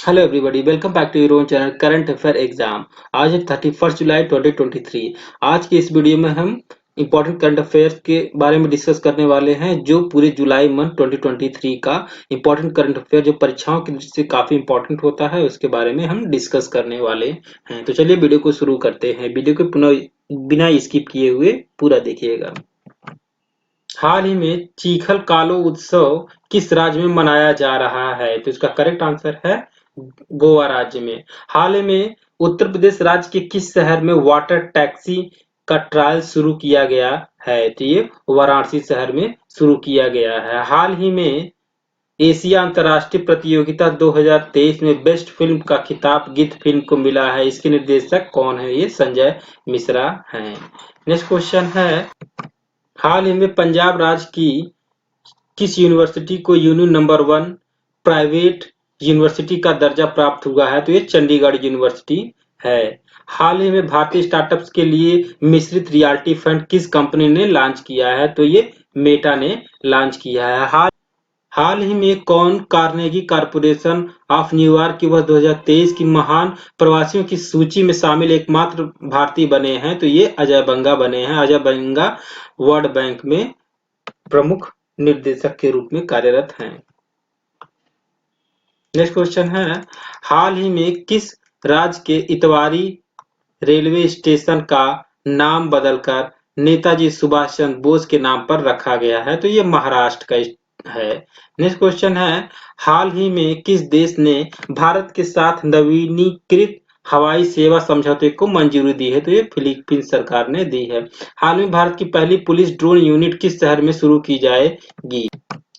Hello everybody, welcome back to your own channel current affair exam. आज है 31 जुलाई 2023। आज की इस वीडियो में हम इंपॉर्टेंट करंट अफेयर्स के बारे में डिस्कस करने वाले हैं, जो पूरे जुलाई मंथ 2023 का इंपॉर्टेंट करंट अफेयर जो परीक्षाओं की दृष्टि से काफी इंपॉर्टेंट होता है, उसके बारे में हम डिस्कस करने वाले हैं। तो चलिए वीडियो को शुरू करते हैं। वीडियो को पुनः बिना स्किप किए हुए पूरा देखिएगा। हाल ही में चीखल कालो उत्सव किस राज्य में मनाया जा रहा है? तो इसका करेक्ट आंसर है गोवा राज्य में। हाल ही में उत्तर प्रदेश राज्य के किस शहर में वाटर टैक्सी का ट्रायल शुरू किया गया है? तो ये वाराणसी शहर में शुरू किया गया है। हाल ही में एशिया अंतर्राष्ट्रीय प्रतियोगिता 2023 में बेस्ट फिल्म का खिताब गिद्ध फिल्म को मिला है। इसके निर्देशक कौन है? ये संजय मिश्रा हैं। नेक्स्ट क्वेश्चन है, हाल ही में पंजाब राज्य की किस यूनिवर्सिटी को यूनियन नंबर 1 प्राइवेट यूनिवर्सिटी का दर्जा प्राप्त हुआ है? तो ये चंडीगढ़ यूनिवर्सिटी है। हाल ही में भारतीय स्टार्टअप्स के लिए मिश्रित रियल्टी फंड किस कंपनी ने लॉन्च किया है? तो ये मेटा ने लॉन्च किया है। हाल ही में कौन कार्नेगी कॉर्पोरेशन ऑफ न्यूयॉर्क की वर्ष 2023 की महान प्रवासियों की सूची में शामिल एकमात्र भारतीय बने हैं? तो ये अजय बंगा बने हैं। अजय बंगा वर्ल्ड बैंक में प्रमुख निर्देशक के रूप में कार्यरत हैं। नेक्स्ट क्वेश्चन है, हाल ही में किस राज्य के इतवारी रेलवे स्टेशन का नाम बदलकर नेताजी सुभाष चंद्र बोस के नाम पर रखा गया है? तो ये महाराष्ट्र का है। नेक्स्ट क्वेश्चन है, हाल ही में किस देश ने भारत के साथ नवीनीकृत हवाई सेवा समझौते को मंजूरी दी है? तो ये फिलीपींस सरकार ने दी है। हाल में भारत की पहली पुलिस ड्रोन यूनिट किस शहर में शुरू की जाएगी?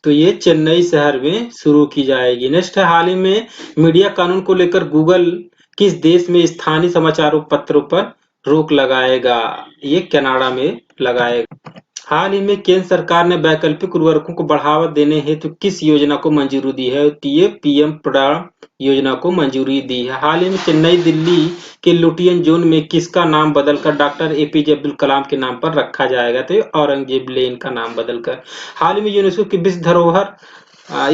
तो ये चेन्नई शहर में शुरू की जाएगी। नेक्स्ट है, हाल ही में मीडिया कानून को लेकर गूगल किस देश में स्थानीय समाचार पत्रों पर रोक लगाएगा? ये कनाडा में लगाएगा। हाल ही में केंद्र सरकार ने वैकल्पिक उर्वरकों को बढ़ावा देने हेतु किस योजना को मंजूरी दी है? तो ये पीएम प्राण योजना को मंजूरी दी है। हाल ही में चेन्नई दिल्ली के लुटियन जोन में किसका नाम बदलकर डॉक्टर एपीजे अब्दुल कलाम के नाम पर रखा जाएगा? तो औरंगजेब लेन का नाम बदलकर। हाल ही में यूनेस्को की विश्व धरोहर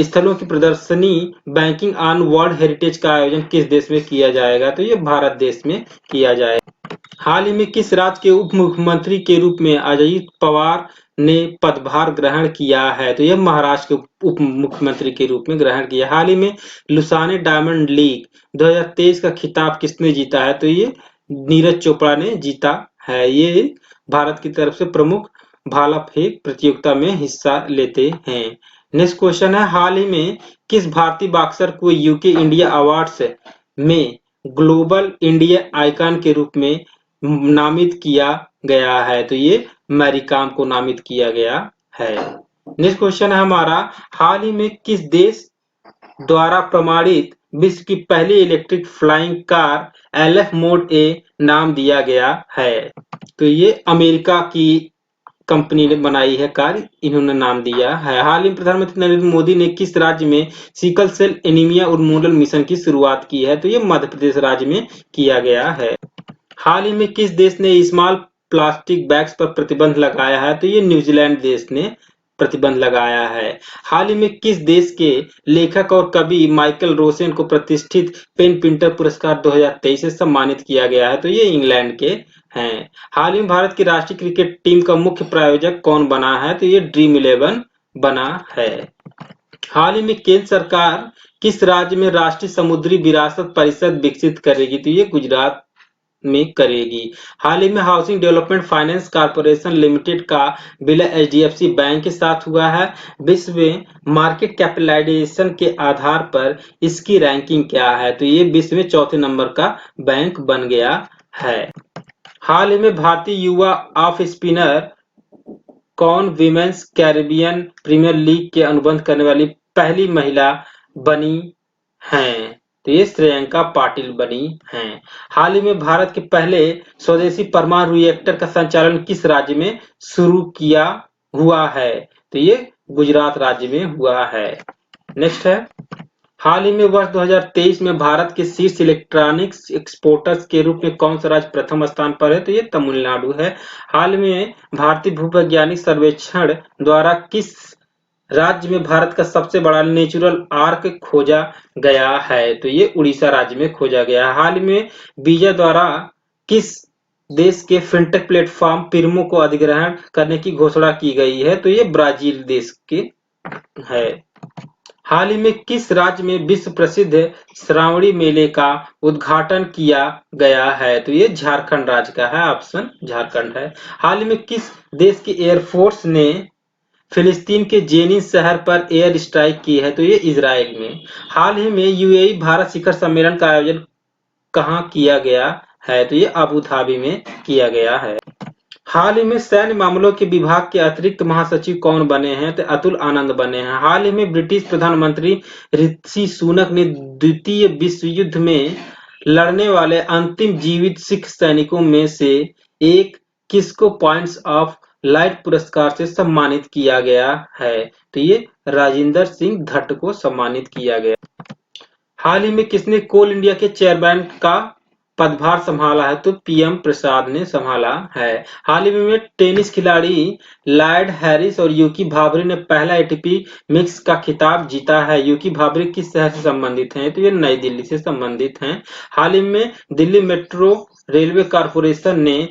स्थलों की प्रदर्शनी बैंकिंग ऑन वर्ल्ड हेरिटेज का आयोजन किस देश में किया जाएगा? तो ये भारत देश में किया जाएगा। हाल ही में किस राज्य के उप मुख्यमंत्री के रूप में अजित पवार ने पदभार ग्रहण किया है? तो यह महाराष्ट्र के उप मुख्यमंत्री के रूप में ग्रहण किया। हाल ही में लुसाने डायमंड लीग 2023 का खिताब किसने जीता है? तो ये नीरज चोपड़ा ने जीता है। ये भारत की तरफ से प्रमुख भाला फेंक प्रतियोगिता में हिस्सा लेते हैं। नेक्स्ट क्वेश्चन है, हाल ही में किस भारतीय बॉक्सर को यूके इंडिया अवार्ड्स में ग्लोबल इंडिया आइकन के रूप में नामित किया गया है? तो ये मैरी कॉम को नामित किया गया है। नेक्स्ट क्वेश्चन है हमारा, हाल ही में किस देश द्वारा प्रमाणित विश्व की पहली electric flying car Alef model A नाम दिया गया है? तो ये अमेरिका की कंपनी ने बनाई है कार, इन्होंने नाम दिया है। हाल ही में प्रधानमंत्री नरेंद्र मोदी ने किस राज्य में सिकल सेल एनीमिया उन्मूलन मिशन की शुरुआत की है? तो ये मध्य प्रदेश राज्य में किया गया है। हाल ही में किस देश ने स्मॉल प्लास्टिक बैग्स पर प्रतिबंध लगाया है? तो ये न्यूजीलैंड देश ने प्रतिबंध लगाया है। हाल ही में किस देश के लेखक और कवि माइकल रोसेन को प्रतिष्ठित पेन प्रिंटर पुरस्कार 2023 से सम्मानित किया गया है? तो ये इंग्लैंड के हैं। हाल ही में भारत की राष्ट्रीय क्रिकेट टीम का मुख्य प्रायोजक कौन बना है? तो ये ड्रीम 11 बना है। हाल ही में केंद्र सरकार किस राज्य में राष्ट्रीय समुद्री विरासत परिषद विकसित करेगी? तो ये गुजरात में करेगी। हाल ही में housing development finance corporation limited का विलय एचडीएफसी बैंक के साथ हुआ है। विश्व में मार्केट कैपिटलाइजेशन के आधार पर इसकी रैंकिंग क्या है? तो ये विश्व में चौथे नंबर का बैंक बन गया है। हाल ही में भारतीय युवा ऑफ स्पिनर कौन विमेंस कैरिबियन प्रीमियर लीग के अनुबंध करने वाली पहली महिला बनी हैं? तो ये श्रेयंका पाटिल बनी हैं। हाल ही में भारत के पहले स्वदेशी परमाणु रिएक्टर का संचालन किस राज्य में शुरू किया हुआ है? तो ये गुजरात राज्य में हुआ है। नेक्स्ट है, हाल ही में वर्ष 2023 में भारत के शीर्ष इलेक्ट्रॉनिक्स एक्सपोर्टर्स के रूप में कौन सा राज्य प्रथम स्थान पर है? तो ये तमिलनाडु है। हाल में भारतीय भूवैज्ञानिक सर्वेक्षण द्वारा किस राज्य में भारत का सबसे बड़ा नेचुरल आर्क खोजा गया है? तो ये उड़ीसा राज्य में खोजा गया है। हाल ही में वीजा द्वारा किस देश के फिनटेक प्लेटफॉर्म पिरमो को अधिग्रहण करने की घोषणा की गई है? तो ये ब्राजील देश के है। हाल ही में किस राज्य में विश्व प्रसिद्ध श्रावणी मेले का उद्घाटन किया गया है? तो ये झारखंड राज्य का है, ऑप्शन झारखंड है। हाल ही में किस देश की एयरफोर्स ने फिलिस्तीन के जेनिन शहर पर एयर स्ट्राइक की है? तो ये इजराइल में। हाल ही में यूएई भारत शिखर सम्मेलन का आयोजन कहाँ किया गया है? तो ये अबू धाबी में किया गया है। हाल ही में सैन्य मामलों के विभाग के अतिरिक्त महासचिव कौन बने हैं? तो अतुल आनंद बने हैं। हाल ही में ब्रिटिश प्रधानमंत्री ऋषि सुनक ने द्वितीय विश्व युद्ध में लड़ने वाले अंतिम जीवित सिख सैनिकों में से एक किसको पॉइंट्स ऑफ लाइट पुरस्कार से सम्मानित किया गया है? तो ये राजिंदर सिंह भट्ट को सम्मानित किया गया। हाल ही में किसने कोल इंडिया के चेयरमैन का पदभार संभाला है? तो पीएम प्रसाद ने संभाला है। हाल ही में टेनिस खिलाड़ी लॉयड हैरिस और यूकी भाभरी ने पहला एटीपी मिक्स का खिताब जीता है। यूकी भाभरी किस शहर से संबंधित हैं? तो ये नई दिल्ली से संबंधित हैं। हाल ही में दिल्ली मेट्रो रेलवे कॉरपोरेशन ने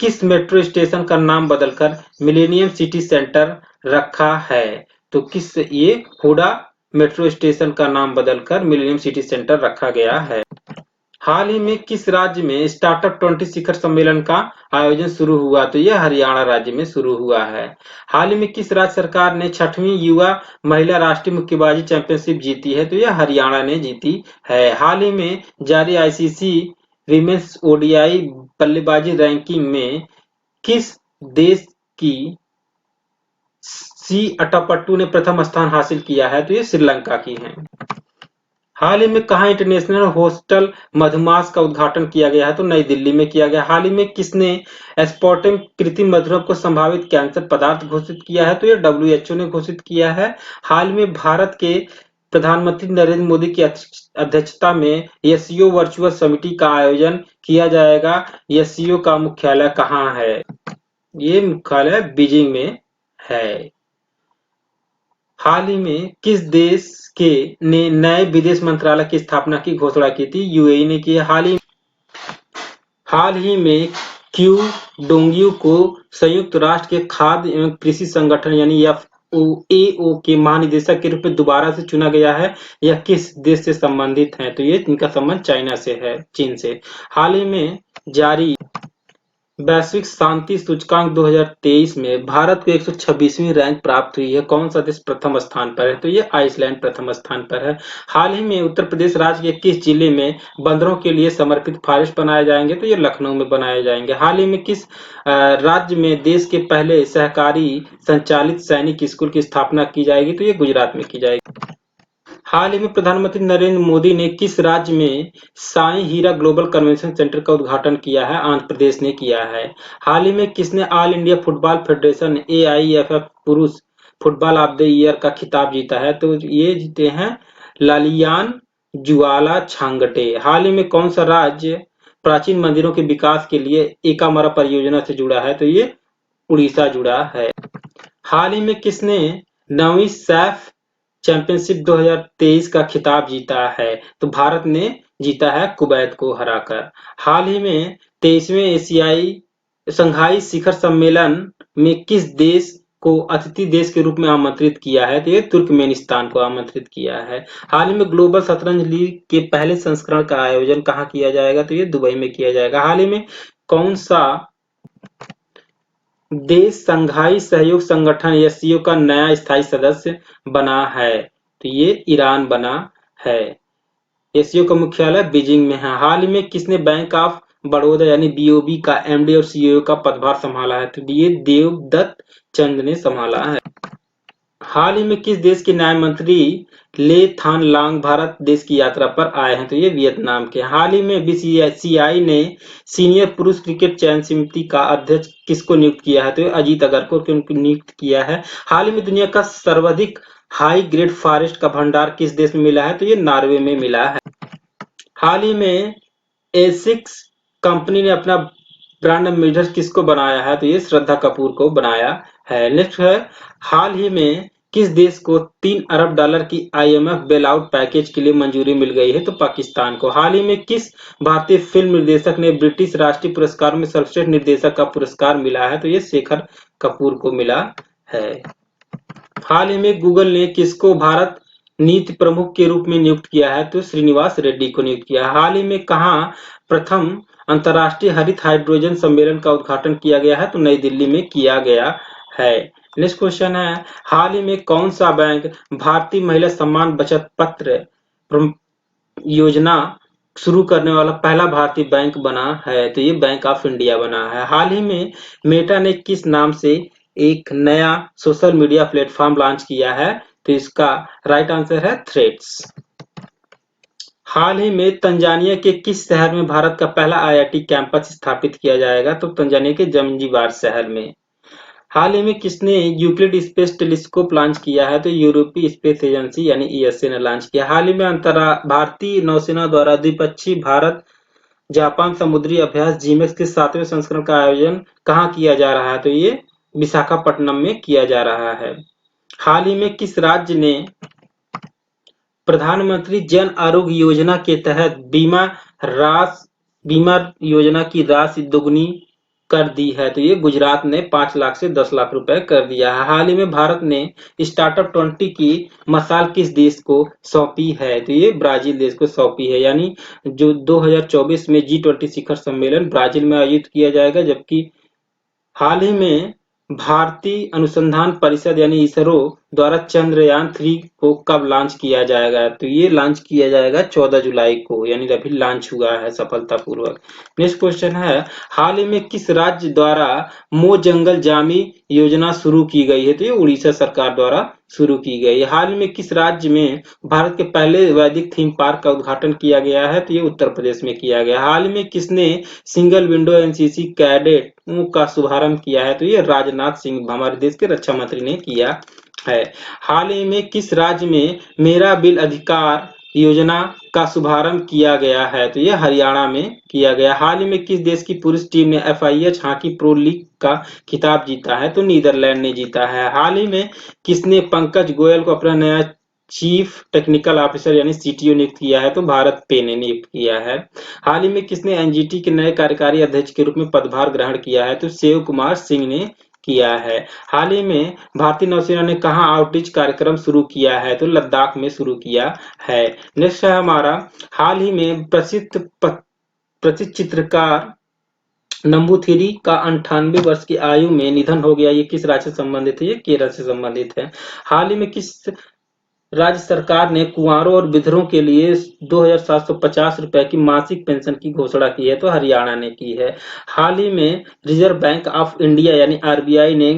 किस मेट्रो स्टेशन का नाम बदलकर मिलेनियम सिटी सेंटर रखा है? तो किस ये हुडा मेट्रो स्टेशन का नाम बदलकर मिलेनियम सिटी सेंटर रखा गया है। हाल ही में किस राज्य में स्टार्टअप 20 शिखर सम्मेलन का आयोजन शुरू हुआ? तो यह हरियाणा राज्य में शुरू हुआ है। हाल ही में किस राज्य सरकार ने 6वीं युवा महिला राष्ट्रीय मुक्केबाजी चैंपियनशिप जीती है? तो यह हरियाणा ने जीती है। हाल ही में जारी आईसीसी विमेंस ओडीआई बल्लेबाजी रैंकिंग में किस देश की सी अटापट्टू ने प्रथम स्थान हासिल किया है? तो ये श्रीलंका की है। हाल ही में कहाँ इंटरनेशनल हॉस्टल मधुमास का उद्घाटन किया गया है? तो नई दिल्ली में किया गया। हाल ही में किसने एस्पार्टेम कृत्रिम मधुमेह को संभावित कैंसर पदार्थ घोषित किया है? तो ये डब्ल्यूएचओ ने घोषित किया है। हाल में भारत के प्रधानमंत्री नरेंद्र मोदी की अध्यक्षता में एससीओ वर्चुअल समिति का आयोजन किया जाएगा। एससीओ का मुख्यालय कहाँ है? ये मुख्यालय बीजिंग में है। हाल ही में किस देश के ने नए विदेश मंत्रालय की स्थापना की घोषणा की थी? यूएई ने की। हाल ही में क्यू डोंगियो को संयुक्त राष्ट्र के खाद्य एवं कृषि संगठन यानी एफएओ के महानिदेशक के रूप में दोबारा से चुना गया है। यह किस देश से संबंधित है? तो ये इनका संबंध चाइना से है, चीन से। हाल ही में जारी वैश्विक शांति सूचकांक 2023 में भारत को 126वीं रैंक प्राप्त हुई है। कौन सा देश प्रथम स्थान पर है? तो ये आइसलैंड प्रथम स्थान पर है। हाल ही में उत्तर प्रदेश राज्य के किस जिले में बंदरों के लिए समर्पित फॉरेस्ट बनाए जाएंगे? तो ये लखनऊ में बनाए जाएंगे। हाल ही में किस राज्य में देश के पहले सहकारी संचालित सैनिक स्कूल की स्थापना की जाएगी? तो ये गुजरात में की जाएगी। हाल ही में प्रधानमंत्री नरेंद्र मोदी ने किस राज्य में साई हीरा ग्लोबल कन्वेंशन सेंटर का उद्घाटन किया है? आंध्र प्रदेश ने किया है। हाल ही में किसने all India football federation AIFF पुरुष फुटबॉल ऑफ द ईयर का खिताब जीता है? तो ये जीते हैं लालियान जुआला छांगटे। हाल ही में कौन सा राज्य प्राचीन मंदिरों के विकास के लिए एकामरा परियोजना से जुड़ा है? तो ये उड़ीसा जुड़ा है। हाल ही में किसने 9वीं सैफ चैंपियनशिप 2023 का खिताब जीता है? तो भारत ने जीता है कुवैत को हराकर। हाल ही में 23वें एशियाई शंघाई शिखर सम्मेलन में किस देश को अतिथि देश के रूप में आमंत्रित किया है? तो ये तुर्कमेनिस्तान को आमंत्रित किया है। हाल ही में ग्लोबल शतरंज लीग के पहले संस्करण का आयोजन कहाँ किया जाएगा? तो ये दुबई में किया जाएगा। हाल ही में कौन सा देश शंघाई सहयोग संगठन एससीओ का नया स्थायी सदस्य बना है? तो ये ईरान बना है। एससीओ का मुख्यालय बीजिंग में है। हाल ही में किसने बैंक ऑफ बड़ौदा यानी बीओबी का एमडी और सीईओ का पदभार संभाला है? तो ये देवदत्त चंद ने संभाला है। हाल ही में किस देश के न्याय मंत्री ले थान लांग भारत देश की यात्रा पर आए हैं? तो ये वियतनाम के। हाल ही में बीसीसीआई ने सीनियर पुरुष क्रिकेट चयन समिति का अध्यक्ष किसको नियुक्त किया है? तो ये अजीत अगरकर को नियुक्त किया है। हाल ही में दुनिया का सर्वाधिक हाई ग्रेड फॉरेस्ट का भंडार किस देश में मिला है? तो ये नॉर्वे में मिला है। हाल ही में एसिक्स कंपनी ने अपना ब्रांड एम्बेसडर किसको बनाया है? तो ये श्रद्धा कपूर को बनाया है। नेक्स्ट है, हाल ही में किस देश को 3 अरब डॉलर की IMF बेलआउट पैकेज के लिए मंजूरी मिल गई है? तो पाकिस्तान को। हाल ही में किस भारतीय फिल्म निर्देशक ने ब्रिटिश राष्ट्रीय पुरस्कार में सर्वश्रेष्ठ निर्देशक का पुरस्कार मिला है? तो ये शेखर कपूर को मिला है। हाल ही में गूगल ने किसको भारत नीति प्रमुख के रूप में नियुक्त किया है? तो श्रीनिवास रेड्डी को नियुक्त किया। हाल ही में कहाँ प्रथम अंतर्राष्ट्रीय हरित हाइड्रोजन सम्मेलन का उद्घाटन किया गया है? तो नई दिल्ली में किया गया है। नेक्स्ट क्वेश्चन है, हाल ही में कौन सा बैंक भारतीय महिला सम्मान बचत पत्र योजना शुरू करने वाला पहला भारतीय बैंक बना है? तो ये बैंक ऑफ इंडिया बना है। हाल ही में मेटा ने किस नाम से एक नया सोशल मीडिया प्लेटफॉर्म लॉन्च किया है? तो इसका राइट आंसर है थ्रेड्स। हाल ही में तंजानिया के किस शहर में भारत का पहला IIT कैंपस स्थापित किया जाएगा? तो तंजानिया के जंजीबार शहर में। हाल ही में किसने यूक्लिड स्पेस टेलीस्कोप लॉन्च किया है? तो यूरोपीय स्पेस एजेंसी यानी ESA ने लॉन्च किया। हाल ही में भारतीय नौसेना द्वारा द्विपक्षीय भारत जापान समुद्री अभ्यास GMEX के 7वें संस्करण का आयोजन कहाँ किया जा रहा है? तो ये विशाखापट्टनम में किया जा रहा है। हाल ही में किस राज्य ने प्रधानमंत्री जन आरोग्य योजना के तहत बीमा योजना की राशि दोगुनी कर दी है? तो ये गुजरात ने 5 लाख से 10 लाख रुपए कर दिया है। हाल ही में भारत ने स्टार्टअप 20 की मशाल किस देश को सौंपी है? तो ये ब्राजील देश को सौंपी है। यानी जो 2024 में G20 शिखर सम्मेलन ब्राजील में आयोजित किया जाएगा। जबकि हाल ही में भारतीय अनुसंधान परिषद यानी इसरो द्वारा चंद्रयान 3 को कब लॉन्च किया जाएगा? तो ये लॉन्च किया जाएगा 14 जुलाई को, यानी अभी लॉन्च हुआ है सफलतापूर्वक। नेक्स्ट क्वेश्चन है, हाल ही में किस राज्य द्वारा मो जंगल जामी योजना शुरू की गई है? तो ये उड़ीसा सरकार द्वारा शुरू की गई है। हाल ही में किस राज्य में भारत के पहले वैदिक थीम पार्क का उद्घाटन किया गया है? तो ये उत्तर प्रदेश में किया गया। हाल ही में किसने सिंगल विंडो NCC कैडेट का शुभारंभ किया है? तो ये राजनाथ सिंह हमारे देश के रक्षा मंत्री ने किया है। हाल ही में किस राज्य में मेरा बिल अधिकार योजना का शुभारंभ किया गया है? तो ये हरियाणा में किया गया। हाल ही में किस देश की पुरुष टीम ने FIH हॉकी प्रो लीग का खिताब जीता है? तो नीदरलैंड ने जीता है। हाल ही में किसने पंकज गोयल को अपना नया चीफ टेक्निकल ऑफिसर यानी CTO नियुक्त किया है? तो भारत पे ने नियुक्त किया है। हाल ही में किसने NGT के नए कार्यकारी अध्यक्ष के रूप में पदभार ग्रहण किया है? तो शिव कुमार सिंह ने किया है। हाल ही में भारतीय नौसेना ने कहाँ आउटरीच कार्यक्रम शुरू किया है? तो लद्दाख में शुरू किया है। नेक्स्ट है हमारा, हाल ही में प्रसिद्ध चित्रकार नंबूथिरी का 98 वर्ष की आयु में निधन हो गया। ये किस राज्य से संबंधित है? ये केरल से संबंधित है। हाल ही में किस राज्य सरकार ने कुंवारों और विधवों के लिए 2,750 रुपए की मासिक पेंशन की घोषणा की है? तो हरियाणा ने की है। हाल ही में रिजर्व बैंक ऑफ इंडिया यानी RBI ने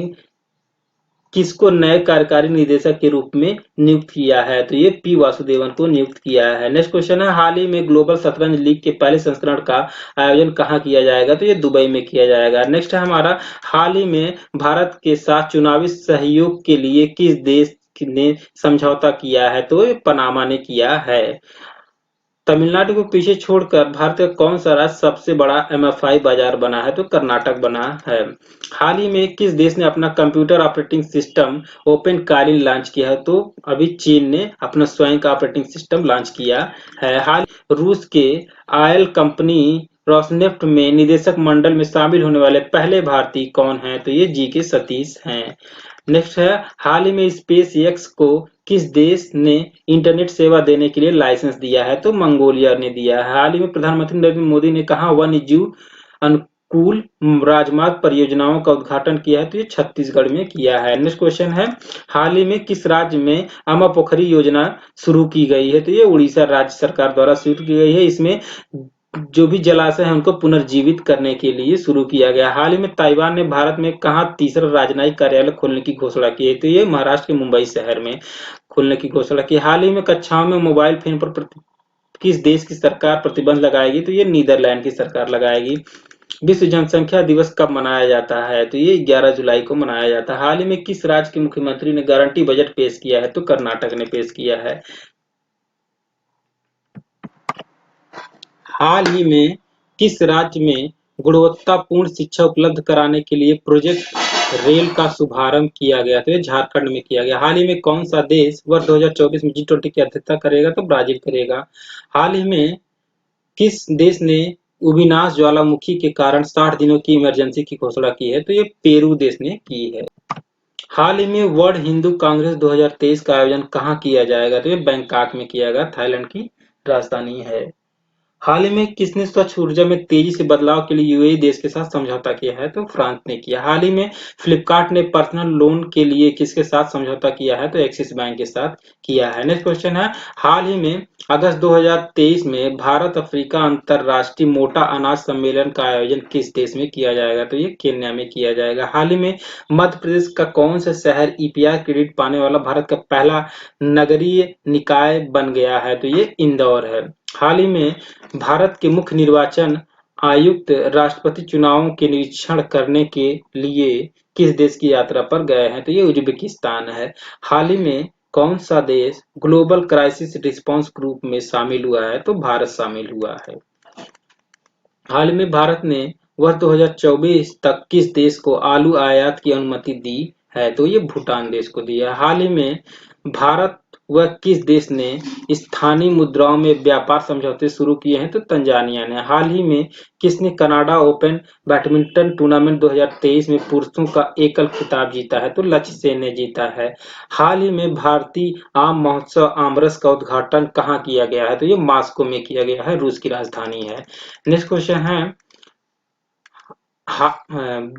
किसको नए कार्यकारी निदेशक के रूप में नियुक्त किया है? तो ये P वासुदेवन को नियुक्त किया है। नेक्स्ट क्वेश्चन है, हाल ही में ग्लोबल शतरंज लीग के पहले संस्करण का आयोजन कहाँ किया जाएगा? तो ये दुबई में किया जाएगा। नेक्स्ट है हमारा, हाल ही में भारत के साथ चुनावी सहयोग के लिए किस देश ने समझौता किया है? तो ये पनामा ने किया है। तमिलनाडु को पीछे छोड़कर भारत का कौन सा राज्य सबसे बड़ा MFI बाजार बना है? तो कर्नाटक बना है। हाल ही में किस देश ने अपना कंप्यूटर ऑपरेटिंग सिस्टम ओपन कालिन लॉन्च किया है? तो अभी चीन ने अपना स्वयं का ऑपरेटिंग सिस्टम लॉन्च किया है। हाल रूस के ऑयल कंपनी रोसनेफ्ट में निदेशक मंडल में शामिल होने वाले पहले भारतीय कौन हैं? तो ये GK सतीश हैं। नेक्स्ट है, हाल ही में SpaceX को किस देश ने इंटरनेट सेवा देने के लिए लाइसेंस दिया है? तो मंगोलिया ने दिया है। हाल ही में प्रधानमंत्री नरेंद्र मोदी ने कहा वन्यजीव अनुकूल राजमार्ग परियोजनाओं का उद्घाटन किया है? तो ये छत्तीसगढ़ में किया है। नेक्स्ट क्वेश्चन है, हाल ही में किस राज्य में अमा पोखरी योजना शुरू की गई है? तो ये उड़ीसा राज्य सरकार द्वारा शुरू की गई है। इसमें जो भी जलाशय है उनको पुनर्जीवित करने के लिए शुरू किया गया। हाल ही में ताइवान ने भारत में कहाँ तीसरा राजनयिक कार्यालय खोलने की घोषणा की है? तो ये महाराष्ट्र के मुंबई शहर में खोलने की घोषणा की। हाल ही में कक्षाओं में मोबाइल फोन पर किस देश की सरकार प्रतिबंध लगाएगी? तो ये नीदरलैंड की सरकार लगाएगी। विश्व जनसंख्या दिवस कब मनाया जाता है? तो ये 11 जुलाई को मनाया जाता है। हाल ही में किस राज्य के मुख्यमंत्री ने गारंटी बजट पेश किया है? तो कर्नाटक ने पेश किया है। हाल ही में किस राज्य में गुणवत्तापूर्ण शिक्षा उपलब्ध कराने के लिए प्रोजेक्ट रेल का शुभारंभ किया गया? तो ये झारखंड में किया गया। हाल ही में कौन सा देश वर्ष 2024 में G20 की अध्यक्षता करेगा? तो ब्राजील करेगा। हाल ही में किस देश ने उबिनास ज्वालामुखी के कारण 60 दिनों की इमरजेंसी की घोषणा की है? तो ये पेरू देश ने की है। हाल ही में वर्ल्ड हिंदू कांग्रेस 2023 का आयोजन कहाँ किया जाएगा? तो ये बैंकॉक में किया गया, थाईलैंड की राजधानी है। हाल ही में किसने स्वच्छ ऊर्जा में तेजी से बदलाव के लिए यूएई देश के साथ समझौता किया है? तो फ्रांस ने किया। हाल ही में फ्लिपकार्ट ने पर्सनल लोन के लिए किसके साथ समझौता किया है? तो एक्सिस बैंक के साथ किया है। नेक्स्ट क्वेश्चन है, हाल ही में अगस्त 2023 में भारत अफ्रीका अंतरराष्ट्रीय मोटा अनाज सम्मेलन का आयोजन किस देश में किया जाएगा? तो ये केन्या में किया जाएगा। हाल ही में मध्य प्रदेश का कौन सा शहर ईपीआर क्रेडिट पाने वाला भारत का पहला नगरीय निकाय बन गया है? तो ये इंदौर है। हाल ही में भारत के मुख्य निर्वाचन आयुक्त राष्ट्रपति चुनावों के निरीक्षण करने के लिए किस देश की यात्रा पर गए हैं? तो ये उज्बेकिस्तान है। हाल ही में कौन सा देश ग्लोबल क्राइसिस रिस्पांस ग्रुप में शामिल हुआ है? तो भारत शामिल हुआ है। हाल में भारत ने वर्ष 2024 तक किस देश को आलू आयात की अनुमति दी है? तो ये भूटान देश को दी है। हाल ही में भारत व किस देश ने स्थानीय मुद्राओं में व्यापार समझौते शुरू किए हैं? तो तंजानिया ने। हाल ही में किसने कनाडा ओपन बैडमिंटन टूर्नामेंट 2023 में पुरुषों का एकल खिताब जीता है? तो लक्ष्य सेन ने जीता है। हाल ही में भारतीय आम महोत्सव आमरस का उद्घाटन कहाँ किया गया है? तो ये मास्को में किया गया है, रूस की राजधानी है। नेक्स्ट क्वेश्चन है,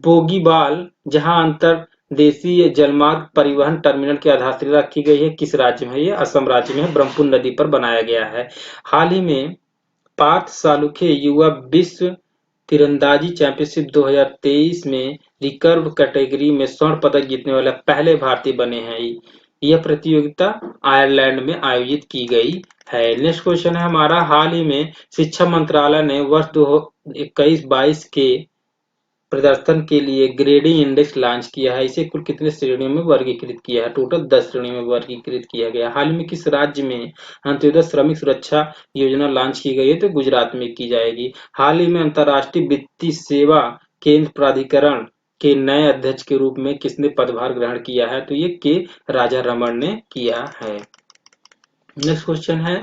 बोगीबाल जहां अंतरदेशीय जलमार्ग परिवहन टर्मिनल की आधारशिला रखी गई है, किस राज्य में है? ये असम राज्य में है, ब्रह्मपुत्र नदी पर बनाया गया है। हाल ही में पार्थ सालुखे युवा विश्व तीरंदाजी चैंपियनशिप 2023 में रिकर्व कैटेगरी में स्वर्ण पदक जीतने वाले पहले भारतीय बने हैं। यह प्रतियोगिता आयरलैंड में आयोजित की गई है। नेक्स्ट क्वेश्चन है हमारा, हाल ही में शिक्षा मंत्रालय ने वर्ष 2021-22 के प्रदर्शन के लिए ग्रेडिंग इंडेक्स लॉन्च किया है। इसे कुल कितने श्रेणियों में वर्गीकृत किया है? टोटल 10 श्रेणियों में वर्गीकृत किया गया। हाल में किस राज्य में अंत्योदय श्रमिक सुरक्षा योजना लॉन्च की गई है? तो गुजरात में की जाएगी। हाल ही में अंतर्राष्ट्रीय वित्तीय सेवा केंद्र प्राधिकरण के नए अध्यक्ष के रूप में किसने पदभार ग्रहण किया है? तो ये के राजा रमन ने किया है। नेक्स्ट क्वेश्चन है,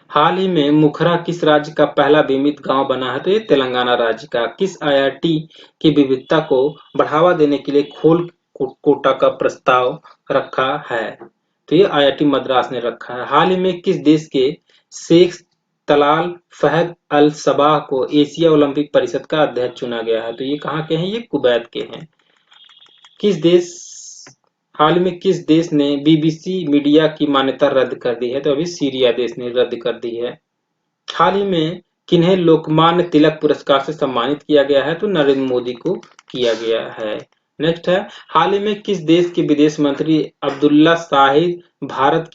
हाल ही में मुखरा किस राज्य का पहला बीमित गांव बना है? तो ये तेलंगाना राज्य का। किस आईआईटी की विविधता को बढ़ावा देने के लिए खोल कोटा का प्रस्ताव रखा है? तो ये आईआईटी मद्रास ने रखा है। हाल ही में किस देश के शेख तलाल फहद अल सबाह को एशिया ओलंपिक परिषद का अध्यक्ष चुना गया है? तो ये कहाँ के हैं? ये कुवैत के हैं। किस देश हाल में किस देश ने बीबीसी मीडिया की मान्यता रद्द कर दी है? तो अभी सीरिया देश ने रद्द कर दी है। हाल ही में किन्हें लोकमान्य तिलक पुरस्कार से सम्मानित किया गया है? तो नरेंद्र मोदी को किया गया है। नेक्स्ट है, हाल ही में किस देश के विदेश मंत्री अब्दुल्ला शाहिद भारत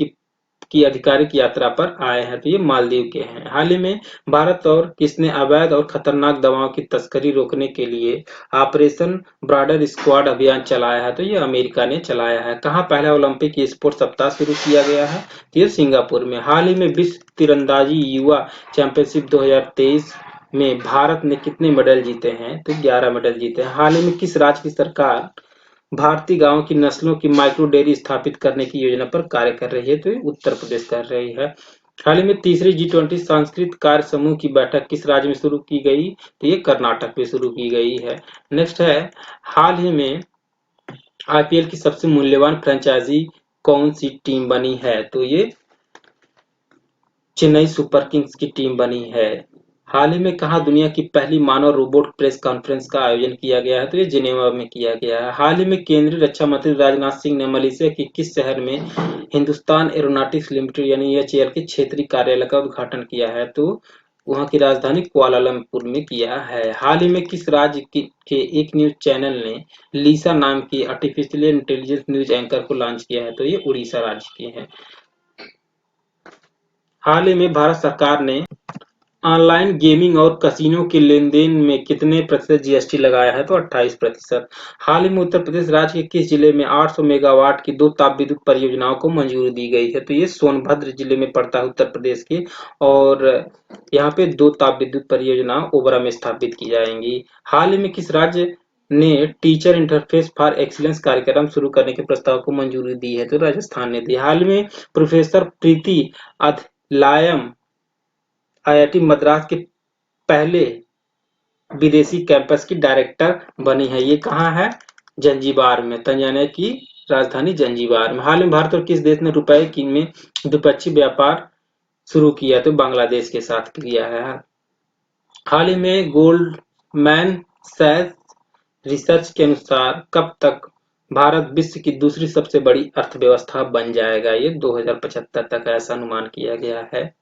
की आधिकारिक यात्रा पर आए हैं? तो ये मालदीव के हैं। हाल ही में भारत और किसने अवैध और खतरनाक दवाओं की तस्करी रोकने के लिए ऑपरेशन ब्रॉडर स्क्वाड अभियान चलाया है? तो ये अमेरिका ने चलाया है। कहाँ पहला ओलंपिक स्पोर्ट सप्ताह शुरू किया गया है? तो ये सिंगापुर में। हाल ही में विश्व तीरंदाजी युवा चैंपियनशिप 2023 में भारत ने कितने मेडल जीते हैं? तो 11 मेडल जीते हैं। हाल ही में किस राज्य की सरकार भारतीय गायों की नस्लों की माइक्रो डेयरी स्थापित करने की योजना पर कार्य कर रही है? तो ये उत्तर प्रदेश कर रही है। हाल ही में तीसरी G20 सांस्कृतिक कार्य समूह की बैठक किस राज्य में शुरू की गई? तो ये कर्नाटक में शुरू की गई है। नेक्स्ट है, हाल ही में आईपीएल की सबसे मूल्यवान फ्रेंचाइजी कौन सी टीम बनी है? तो ये चेन्नई सुपर किंग्स की टीम बनी है। हाल ही में कहाँ दुनिया की पहली मानव रोबोट प्रेस कॉन्फ्रेंस का आयोजन किया गया है? तो ये जिनेवा में किया गया है। हाल ही में केंद्रीय रक्षा मंत्री राजनाथ सिंह ने मलेशिया के किस शहर में हिंदुस्तान एरोनॉटिक्स लिमिटेड यानी एचएएल के क्षेत्रीय कार्यालय का उद्घाटन किया है? तो वहां की राजधानी कुआलालंपुर में किया है। हाल ही में किस राज्य के एक न्यूज चैनल ने लीसा नाम की आर्टिफिशियल इंटेलिजेंस न्यूज एंकर को लॉन्च किया है? तो ये उड़ीसा राज्य के हैं। हाल ही में भारत सरकार ने ऑनलाइन गेमिंग और कसिनो के लेन-देन में कितने प्रतिशत जीएसटी लगाया है? तो 28%। हाल ही में उत्तर प्रदेश राज्य के किस जिले में 800 मेगावाट की 2 तापविद्युत परियोजनाओं को मंजूरी दी गई है? तो ये सोनभद्र जिले में पड़ता है उत्तर प्रदेश के, और यहाँ पे 2 तापविद्युत परियोजनाएं ओबरा में स्थापित की जाएंगी। हाल ही में किस राज्य ने टीचर इंटरफेस फॉर एक्सीलेंस कार्यक्रम शुरू करने के प्रस्ताव को मंजूरी दी है? तो राजस्थान ने दी। हाल में प्रोफेसर प्रीति अधलायम आईआईटी मद्रास के पहले विदेशी कैंपस की डायरेक्टर बनी है। ये कहाँ है? जंजीबार में, तंजानिया की राजधानी जंजीबार में। हाल में भारत और किस देश ने रुपए की में द्विपक्षीय व्यापार शुरू किया? तो बांग्लादेश के साथ किया है। हाल ही में गोल्डमैन सैच रिसर्च के अनुसार कब तक भारत विश्व की दूसरी सबसे बड़ी अर्थव्यवस्था बन जाएगा? ये 2075 तक ऐसा अनुमान किया गया है।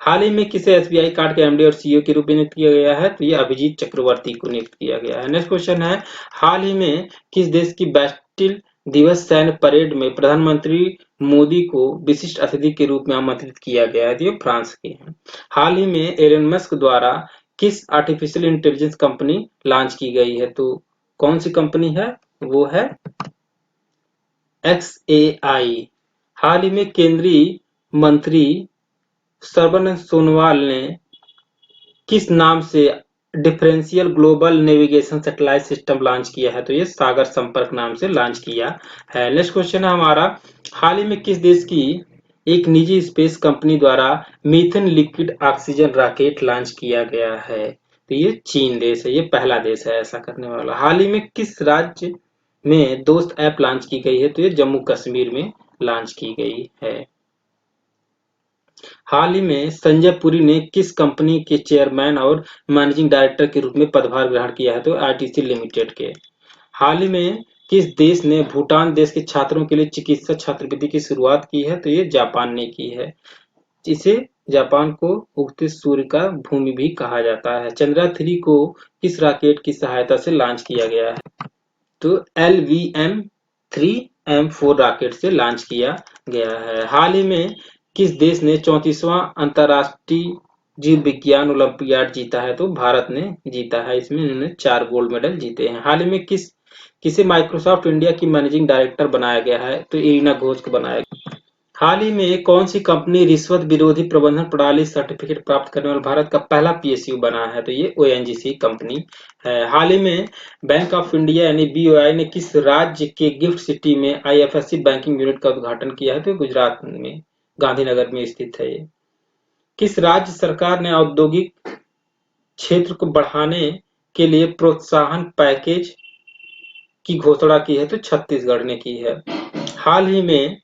हाल ही में किसे एसबीआई कार्ड के एमडी और सीईओ के रूप में नियुक्त किया गया है? तो ये अभिजीत चक्रवर्ती को नियुक्त किया गया है। नेक्स्ट क्वेश्चन है, हाल ही में किस देश की बैस्टिल दिवस सैन्य परेड में प्रधानमंत्री मोदी को विशिष्ट अतिथि के रूप में आमंत्रित किया गया है? तो ये फ्रांस के हैं। हाल ही में एलन मस्क द्वारा किस आर्टिफिशियल इंटेलिजेंस कंपनी लॉन्च की गई है? तो कौन सी कंपनी है? वो है XAI। हाल ही में केंद्रीय मंत्री सर्बानंद सोनोवाल ने किस नाम से differential global navigation satellite system launch किया है? तो ये सागर संपर्क नाम से लॉन्च किया है। नेक्स्ट क्वेश्चन है हमारा, हाल ही में किस देश की एक निजी स्पेस कंपनी द्वारा methane liquid oxygen rocket launch किया गया है? तो ये चीन देश है, ये पहला देश है ऐसा करने वाला। हाल ही में किस राज्य में दोस्त ऐप लॉन्च की गई है? तो ये जम्मू कश्मीर में लॉन्च की गई है। हाल ही में संजय पुरी ने किस कंपनी के चेयरमैन और मैनेजिंग डायरेक्टर के रूप में पदभार ग्रहण किया है? तो आईटीसी लिमिटेड के। हाल ही में किस देश ने भूटान देश के छात्रों के लिए चिकित्सा छात्रवृत्ति की शुरुआत की है? तो ये जापान ने की है। इसे जापान को उगते सूर्य का भूमि भी कहा जाता है। चंद्रयान-3 को किस रॉकेट की सहायता से लॉन्च किया गया है? तो LVM-3M4 रॉकेट से लॉन्च किया गया है। हाल ही में किस देश ने 34वां अंतर्राष्ट्रीय जीव विज्ञान ओलंपियाड जीता है? तो भारत ने जीता है। इसमें इन्होंने 4 गोल्ड मेडल जीते हैं। हाल ही में किसे माइक्रोसॉफ्ट इंडिया की मैनेजिंग डायरेक्टर बनाया गया है? तो इरीना घोष को बनाया गया। हाल ही में कौन सी कंपनी रिश्वत विरोधी प्रबंधन प्रणाली सर्टिफिकेट प्राप्त करने वाला भारत का पहला पीएसयू बना है? तो ये ओएनजीसी कंपनी है। हाल ही में बैंक ऑफ इंडिया यानी बीओआई ने किस राज्य के गिफ्ट सिटी में आईएफएससी बैंकिंग यूनिट का उद्घाटन किया है? तो गुजरात में गांधीनगर में स्थित है ये। किस राज्य सरकार ने औद्योगिक क्षेत्र को बढ़ाने के लिए प्रोत्साहन पैकेज की घोषणा की है? तो छत्तीसगढ़ ने की है। हाल ही में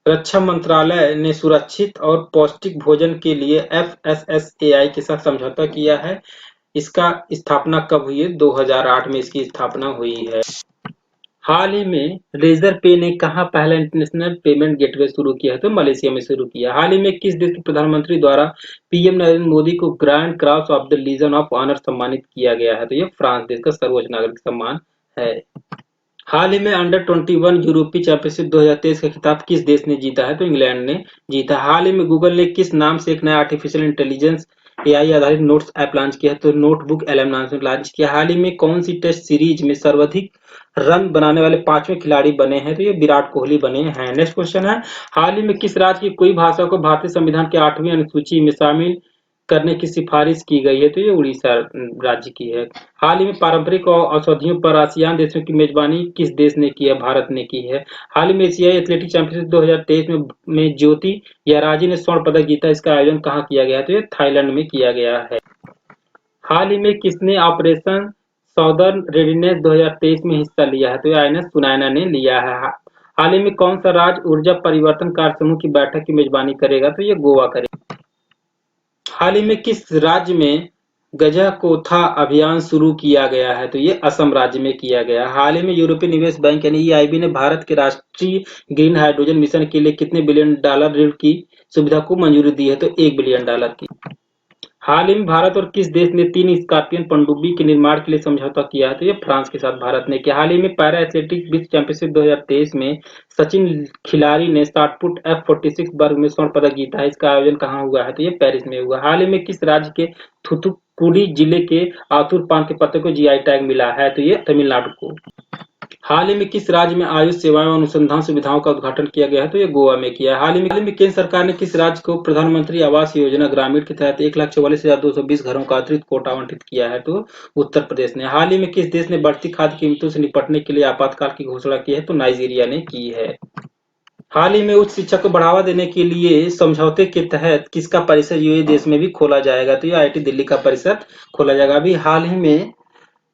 रक्षा मंत्रालय ने सुरक्षित और पौष्टिक भोजन के लिए FSSAI के साथ समझौता किया है। इसका स्थापना कब हुई है? 2008 में इसकी स्थापना हुई है। हाल ही में रेजर पे ने कहाँ पहला इंटरनेशनल पेमेंट गेटवे शुरू किया है? तो मलेशिया में शुरू किया। हाल ही में किस देश के प्रधानमंत्री द्वारा पीएम नरेंद्र मोदी को Grand Cross of the Legion of Honour सम्मानित किया गया है? तो ये फ्रांस देश का सर्वोच्च नागरिक सम्मान है। हाल ही में अंडर 21 यूरोपीय चैंपियनशिप 2023 का खिताब किस देश ने जीता है? तो इंग्लैंड ने जीता। हाल ही में गूगल ने किस नाम से एक नया आर्टिफिशियल इंटेलिजेंस एआई आधारित नोट्स ऐप लॉन्च किया है? तो नोटबुक LM नाम से लॉन्च किया। हाल ही में कौन सी टेस्ट सीरीज में सर्वाधिक रन बनाने वाले 5वें खिलाड़ी बने हैं? तो ये विराट कोहली बने हैं। नेक्स्ट क्वेश्चन है, हाल ही में किस राज्य की कोई भाषा को भारतीय संविधान के 8वीं अनुसूची में शामिल करने की सिफारिश की गई है? तो ये उड़ीसा राज्य की है। हाल ही में पारंपरिक औषधियों पर आसियान देशों की मेजबानी किस देश ने की है? भारत ने की है। हाल ही में एशियाई एथलेटिक चैंपियनशिप 2023 में ज्योति याराजी ने स्वर्ण पदक जीता। इसका आयोजन कहाँ किया गया है? तो ये थाईलैंड में किया गया है। हाल ही में किसने ऑपरेशन साउदर्न रेडिनेस 2023 में हिस्सा लिया है? तो ये INS सुनैना ने लिया है। हाल ही में कौन सा राज्य ऊर्जा परिवर्तन कार्य समूह की बैठक की मेजबानी करेगा? तो ये गोवा करेगा। हाल ही में किस राज्य में गजाकोथा अभियान शुरू किया गया है? तो ये असम राज्य में किया गया। हाल ही में यूरोपीय निवेश बैंक यानी EIB ने भारत के राष्ट्रीय ग्रीन हाइड्रोजन मिशन के लिए कितने बिलियन डॉलर ऋण की सुविधा को मंजूरी दी है? तो $1 बिलियन की। हाल ही में भारत और किस देश ने 3 स्कॉर्पियन पनडुब्बी के निर्माण के लिए समझौता किया है? तो ये फ्रांस के साथ भारत ने किया। हाल ही में पैरा एथलेटिक्स विश्व चैंपियनशिप 2023 में सचिन खिलाड़ी ने शॉटपुट F46 वर्ग में स्वर्ण पदक जीता है। इसका आयोजन कहाँ हुआ है? तो ये पेरिस में हुआ। हाल ही में किस राज्य के थूथुक्कुडी जिले के आतुर पान के पत्ते को GI टैग मिला है? तो ये तमिलनाडु को। हाल ही में किस राज्य में आयुष सेवाएं और अनुसंधान सुविधाओं का उद्घाटन किया गया है? तो ये गोवा में किया है। हाल ही में केंद्र सरकार ने किस राज्य को प्रधानमंत्री आवास योजना ग्रामीण के तहत 1,44,220 घरों का अतिरिक्त कोटा आवंटित किया है? तो उत्तर प्रदेश ने। हाल ही में किस देश ने बढ़ती खाद्य कीमतों से निपटने के लिए आपातकाल की घोषणा की है? तो नाइजीरिया ने की है। हाल ही में उच्च शिक्षा को बढ़ावा देने के लिए समझौते के तहत किसका परिसर यूएई देश में भी खोला जाएगा? तो ये आईआईटी दिल्ली का परिसर खोला जाएगा। अभी हाल ही में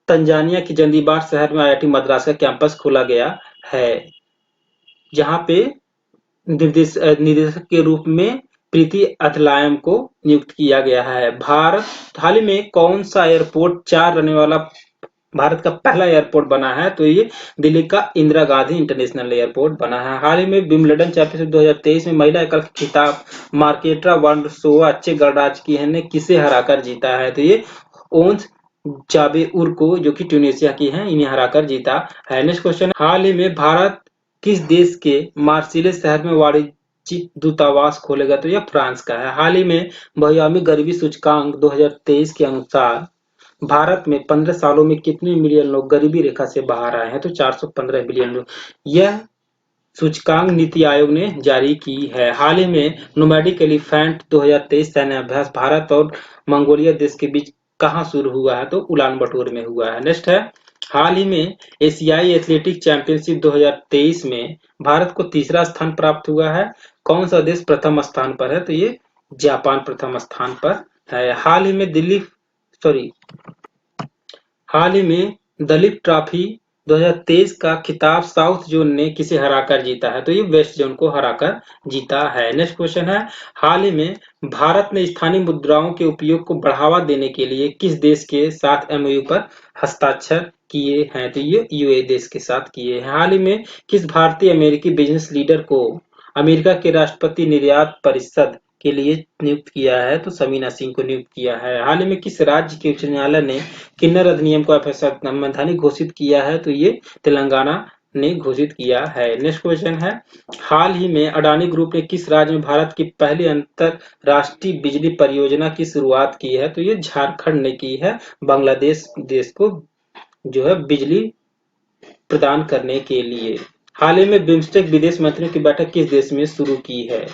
तंजानिया के जंजीबार शहर में आईआईटी मद्रास का कैंपस खोला गया है, जहां पे निदेशक के रूप में प्रीति अथलायम को नियुक्त किया गया है। भारत हाल ही में कौन सा एयरपोर्ट 4 रनवे वाला भारत का पहला एयरपोर्ट बना है? तो ये दिल्ली का इंदिरा गांधी इंटरनेशनल एयरपोर्ट बना है। हाल ही में विंबलडन चैंपियनशिप 2023 में महिला एकल खिताब मार्केट्रा वोंड्रोसोवा चेक ने किसे हराकर जीता है? तो ये ओंस जाबेउर को, जो कि ट्यूनीशिया की हैं, इन्हें हराकर जीता है। नेक्स्ट क्वेश्चन, हाल ही में भारत किस देश के मार्सिलेस शहर में वाणिज्यिक दूतावास खोलेगा? तो यह फ्रांस का है। हाल ही में बहुआयामी गरीबी सूचकांक 2023 के अनुसार भारत में 15 सालों में कितने मिलियन लोग गरीबी रेखा से बाहर आए हैं? तो 415 मिलियन लोग। यह सूचकांक नीति आयोग ने जारी की है। हाल ही में नोमैडिक एलिफेंट 2023 सैन्य अभ्यास भारत और मंगोलिया देश के बीच कहाँ शुरू हुआ है? तो उलान बटोर में हुआ है। नेक्स्ट है, हाल ही में एशियाई एथलेटिक चैंपियनशिप 2023 में भारत को तीसरा स्थान प्राप्त हुआ है। कौन सा देश प्रथम स्थान पर है? तो ये जापान प्रथम स्थान पर है। हाल ही में हाल ही में दलीप ट्रॉफी 2023 का खिताब साउथ जोन ने किसे हराकर जीता है? तो ये वेस्ट जोन को हराकर जीता है। नेक्स्ट क्वेश्चन है, हाल ही में भारत ने स्थानीय मुद्राओं के उपयोग को बढ़ावा देने के लिए किस देश के साथ एमओयू पर हस्ताक्षर किए हैं? तो ये यूएई देश के साथ किए हैं। हाल ही में किस भारतीय अमेरिकी बिजनेस लीडर को अमेरिका के राष्ट्रपति निर्यात परिषद के लिए नियुक्त किया है? तो समीना सिंह को नियुक्त किया है। हाल ही में किस राज्य के उच्च न्यायालय ने किन्नर अधिनियम को असंवैधानिक घोषित किया है? तो ये तेलंगाना ने घोषित किया है। नेक्स्ट क्वेश्चन है, हाल ही में अडानी ग्रुप ने किस राज्य में भारत की पहली अंतरराष्ट्रीय बिजली परियोजना की शुरुआत की है? तो ये झारखंड ने की है, बांग्लादेश देश को जो है बिजली प्रदान करने के लिए। हाल ही में बिम्स्टेक विदेश मंत्रियों की बैठक किस देश में शुरू की है?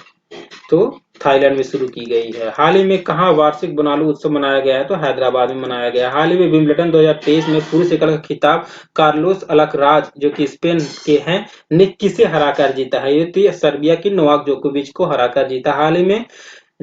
तो थाईलैंड में शुरू की गई है। हाल ही में कहाँ वार्षिक बोनालू उत्सव मनाया गया है? तो हैदराबाद में मनाया गया। हाल ही में विंबलडन 2023 में पुरुष एकल का खिताब कार्लोस अल्कराज, जो कि स्पेन के हैं, ने किसे हराकर जीता है? ये तो सर्बिया की नोवाक जोकोविच को हराकर जीता। हाल ही में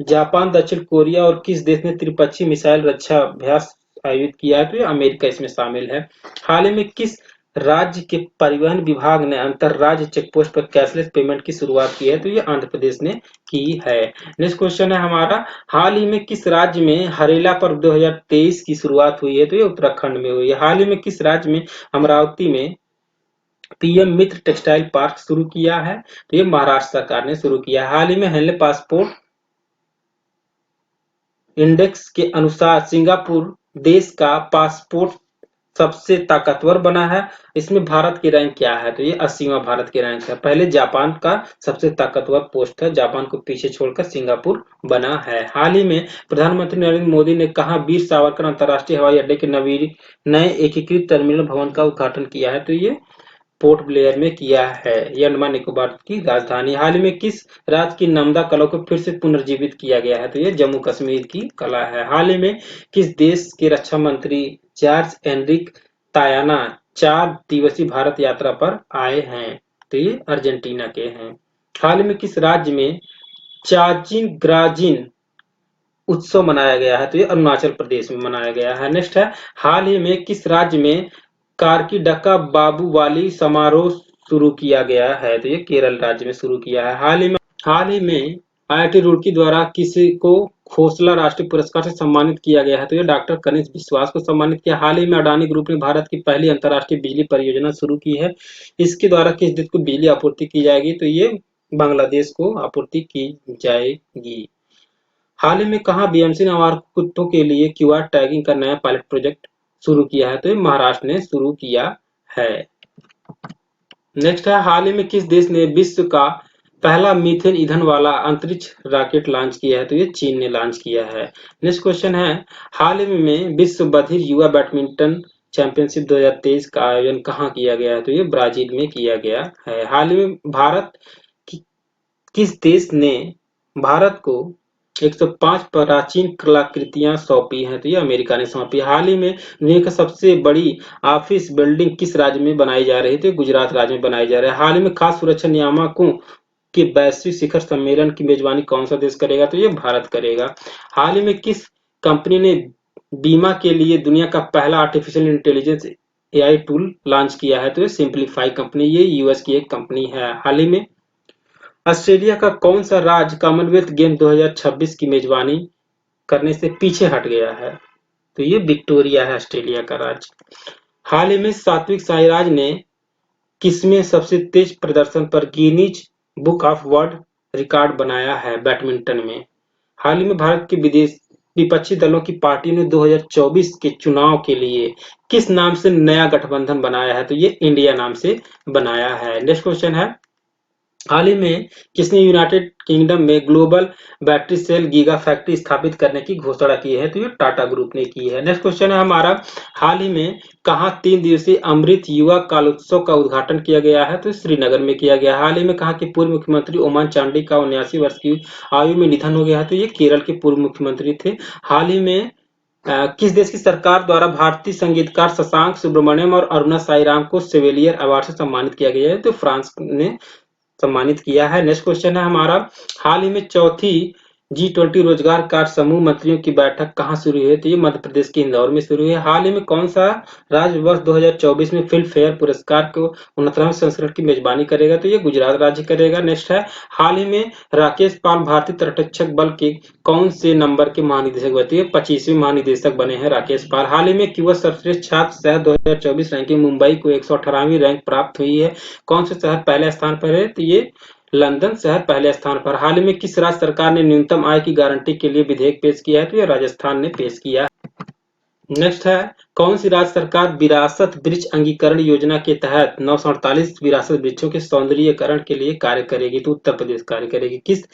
जापान, दक्षिण कोरिया और किस देश ने त्रिपक्षीय मिसाइल रक्षा अभ्यास आयोजित किया है? तो ये अमेरिका इसमें शामिल है। हाल ही में किस राज्य के परिवहन विभाग ने अंतरराज्य चेकपोस्ट पर कैशलेस पेमेंट की शुरुआत की है? तो ये आंध्र प्रदेश ने की है। नेक्स्ट क्वेश्चन है हमारा, हाल ही में किस राज्य में हरेला पर्व 2023 की शुरुआत हुई है? तो ये उत्तराखंड में हुई है। हाल ही में किस राज्य में अमरावती में पीएम मित्र टेक्सटाइल पार्क शुरू किया है? तो ये महाराष्ट्र सरकार ने शुरू किया। हाल ही में हेनले पासपोर्ट इंडेक्स के अनुसार सिंगापुर देश का पासपोर्ट सबसे ताकतवर बना है। इसमें भारत की रैंक क्या है? तो ये 80वां भारत की रैंक है। पहले जापान का सबसे ताकतवर पोस्ट है, जापान को पीछे छोड़कर सिंगापुर बना है। हाल ही में प्रधानमंत्री नरेंद्र मोदी ने कहा वीर सावरकर अंतर्राष्ट्रीय हवाई अड्डे के नए एकीकृत टर्मिनल भवन का उद्घाटन किया है? तो ये पोर्ट ब्लेयर में किया है, ये अंडमान निकोबार की राजधानी। हाल ही में किस राज्य की नमदा कला को फिर से पुनर्जीवित किया गया है? तो ये जम्मू कश्मीर की कला है। हाल ही में किस देश के रक्षा मंत्री जॉर्ज एनरिक तायाना 4 दिवसीय भारत यात्रा पर आए हैं? तो ये अर्जेंटीना के हैं। हाल ही में किस राज्य में चाचिन ग्राजीन उत्सव मनाया गया है? तो ये अरुणाचल प्रदेश में मनाया गया है। नेक्स्ट है, हाल ही में किस राज्य में कार्की डक्का बाबू वाली समारोह शुरू किया गया है? तो ये केरल राज्य में शुरू किया है। हाल ही में आईआईटी रुड़की द्वारा किसी को खोसला राष्ट्रीय पुरस्कार से सम्मानित किया गया है? तो ये डॉक्टर कनिष्ठ विश्वास को सम्मानित किया। हाल ही में अडानी ग्रुप ने भारत की पहली अंतर्राष्ट्रीय बिजली परियोजना शुरू की है। इसके द्वारा किस देश को बिजली आपूर्ति की जाएगी? तो ये बांग्लादेश को आपूर्ति की जाएगी। हाल ही में कहाँ बीएमसी ने आवारा कुत्तों के लिए क्यूआर टैगिंग का नया पायलट प्रोजेक्ट शुरू किया है? तो ये महाराष्ट्र ने शुरू किया है। नेक्स्ट है, हाल ही में किस देश ने विश्व का पहला मीथेन ईंधन वाला अंतरिक्ष रॉकेट लॉन्च किया है? तो ये चीन ने लॉन्च किया है। नेक्स्ट क्वेश्चन है, हाल ही में विश्व बधिर युवा बैडमिंटन चैंपियनशिप 2023 का आयोजन कहाँ किया गया है? तो ये ब्राजील में किया गया है। हाल ही में भारत की किस देश ने भारत को 105 प्राचीन कलाकृतियां सौंपी हैं? तो ये अमेरिका ने सौंपी। हाल ही में दुनिया की सबसे बड़ी ऑफिस बिल्डिंग किस राज्य में बनाई जा रही है? तो गुजरात राज्य में बनाई जा रही है। हाल ही में खाद्य सुरक्षा नियामकों के वैश्विक शिखर सम्मेलन की मेजबानी कौन सा देश करेगा? तो ये भारत करेगा। हाल ही में किस कंपनी ने बीमा के लिए दुनिया का पहला artificial intelligence AI tool launch किया है? तो ये सिंप्लीफाई कंपनी, ये यूएस की एक कंपनी है। हाल ही में ऑस्ट्रेलिया का कौन सा राज्य कॉमनवेल्थ गेम 2026 की मेजबानी करने से पीछे हट गया है? तो ये विक्टोरिया है, ऑस्ट्रेलिया का राज्य। हाल ही में सात्विक साईराज ने किसमें सबसे तेज प्रदर्शन पर Guinness book of world record बनाया है? बैडमिंटन में। हाल ही में भारत के विपक्षी दलों की पार्टी ने 2024 के चुनाव के लिए किस नाम से नया गठबंधन बनाया है? तो ये इंडिया नाम से बनाया है। नेक्स्ट क्वेश्चन है, हाल ही में किसने यूनाइटेड किंगडम में global battery cell giga factory स्थापित करने की घोषणा की है? तो ये टाटा ग्रुप ने की है। नेक्स्ट क्वेश्चन है हमारा, हाल ही में कहाँ 3 दिवसीय अमृत युवा कालोत्सव का उद्घाटन किया गया है? तो श्रीनगर में किया गया। हाल ही में कहाँ के पूर्व मुख्यमंत्री ओमान चांडी का 79 वर्ष की आयु में निधन हो गया है? तो ये केरल के पूर्व मुख्यमंत्री थे। हाल ही में किस देश की सरकार द्वारा भारतीय संगीतकार शशांक सुब्रमण्यम और अरुणा साईराम को सेवेलियर अवार्ड से सम्मानित किया गया है? तो फ्रांस ने सम्मानित किया है। नेक्स्ट क्वेश्चन है हमारा, हाल ही में चौथी G20 रोजगार कार्य समूह मंत्रियों की बैठक कहाँ शुरू हुई है? तो ये मध्य प्रदेश के इंदौर में शुरू हुई है। हाल ही में कौन सा राज्य वर्ष 2024 में फिल्म फेयर पुरस्कार को 69वें संस्करण की मेजबानी करेगा? तो ये गुजरात राज्य करेगा। नेक्स्ट है, हाल ही में राकेश पाल भारतीय तटरक्षक बल के कौन से नंबर के महानिदेशक बने? ये 25वें महानिदेशक बने हैं राकेश पाल। हाल ही में युवा सर्वश्रेष्ठ छात्र शहर 2024 रैंकिंग मुंबई को 118वीं रैंक प्राप्त हुई है। कौन से शहर पहले स्थान पर है? तो ये लंदन शहर पहले स्थान पर। हाल ही में किस राज्य सरकार ने न्यूनतम आय की गारंटी के लिए विधेयक पेश किया है? तो ये राजस्थान ने पेश किया। नेक्स्ट है, कौन सी राज्य सरकार विरासत वृक्ष अंगीकरण योजना के तहत 948 विरासत वृक्षों के सौंदर्यीकरण के लिए कार्य करेगी? तो उत्तर प्रदेश कार्य करेगी। किस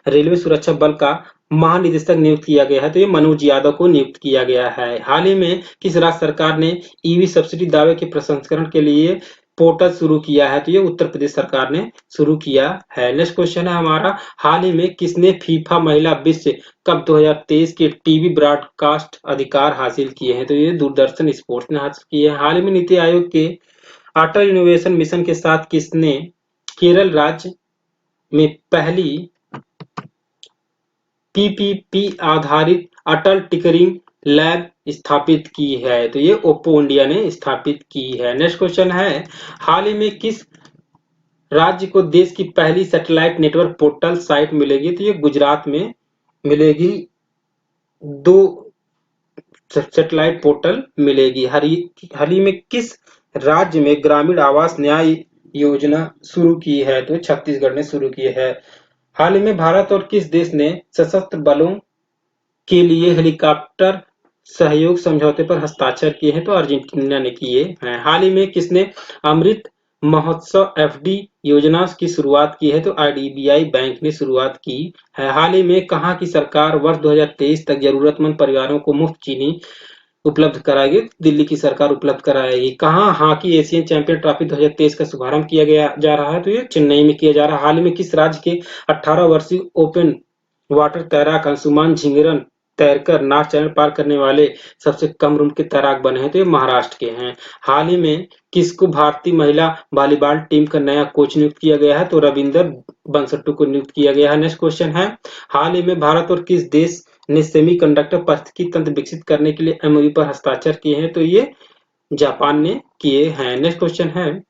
रेलवे सुरक्षा बल का महानिदेशक नियुक्त किया गया है? तो ये मनोज यादव को नियुक्त किया गया है। हाल ही में किस राज्य सरकार ने ईवी सब्सिडी दावे के प्रसंस्करण के लिए पोर्टल शुरू किया है? तो ये उत्तर प्रदेश सरकार ने शुरू किया है। नेक्स्ट क्वेश्चन है हमारा, हाल ही में किसने फीफा महिला विश्व कप 2023 के टीवी ब्रॉडकास्ट अधिकार हासिल किए हैं? तो ये दूरदर्शन स्पोर्ट्स ने हासिल किए हैं। हाल ही में नीति आयोग के अटल इनोवेशन मिशन के साथ किसने केरल राज्य में पहली पीपीपी आधारित अटल टिंकरिंग लैब स्थापित की है? तो ये ओप्पो इंडिया ने स्थापित की है। नेक्स्ट क्वेश्चन है, हाल ही में किस राज्य को देश की पहली सैटेलाइट नेटवर्क पोर्टल साइट मिलेगी? तो ये गुजरात में मिलेगी। 2 सैटेलाइट पोर्टल मिलेगी। हाल ही में किस राज्य में ग्रामीण आवास न्याय योजना शुरू की है? तो छत्तीसगढ़ ने शुरू की है। हाल ही में भारत और किस देश ने सशस्त्र बलों के लिए हेलीकॉप्टर सहयोग समझौते पर हस्ताक्षर किए हैं? तो अर्जेंटीना ने किए हैं। हाल ही में किसने अमृत महोत्सव एफडी योजना की शुरुआत की है? तो आईडीबीआई बैंक ने शुरुआत की है। हाल ही में कहाँ की सरकार वर्ष 2023 तक जरूरतमंद परिवारों को मुफ्त चीनी उपलब्ध कराएगी? दिल्ली की सरकार उपलब्ध कराएगी। कहाँ हॉकी एशियन चैंपियन ट्रॉफी 2023 का शुभारंभ किया गया जा रहा है? तो ये चेन्नई में किया जा रहा है। हाल ही में किस राज्य के 18 वर्षीय ओपन वाटर तैराक अंशुमान झिंगरन तैरकर नाग चैनल पार करने वाले सबसे कम उम्र के तैराक बने हैं? तो ये महाराष्ट्र के हैं। हाल ही में किसको भारतीय महिला वॉलीबॉल टीम का नया कोच नियुक्त किया गया है? तो रविंदर बंसट्टू को नियुक्त किया गया है। नेक्स्ट क्वेश्चन है, हाल ही में भारत और किस देश ने सेमीकंडक्टर पारिस्थितिकी तंत्र विकसित करने के लिए एमओयू पर हस्ताक्षर किए हैं? तो ये जापान ने किए हैं। नेक्स्ट क्वेश्चन है,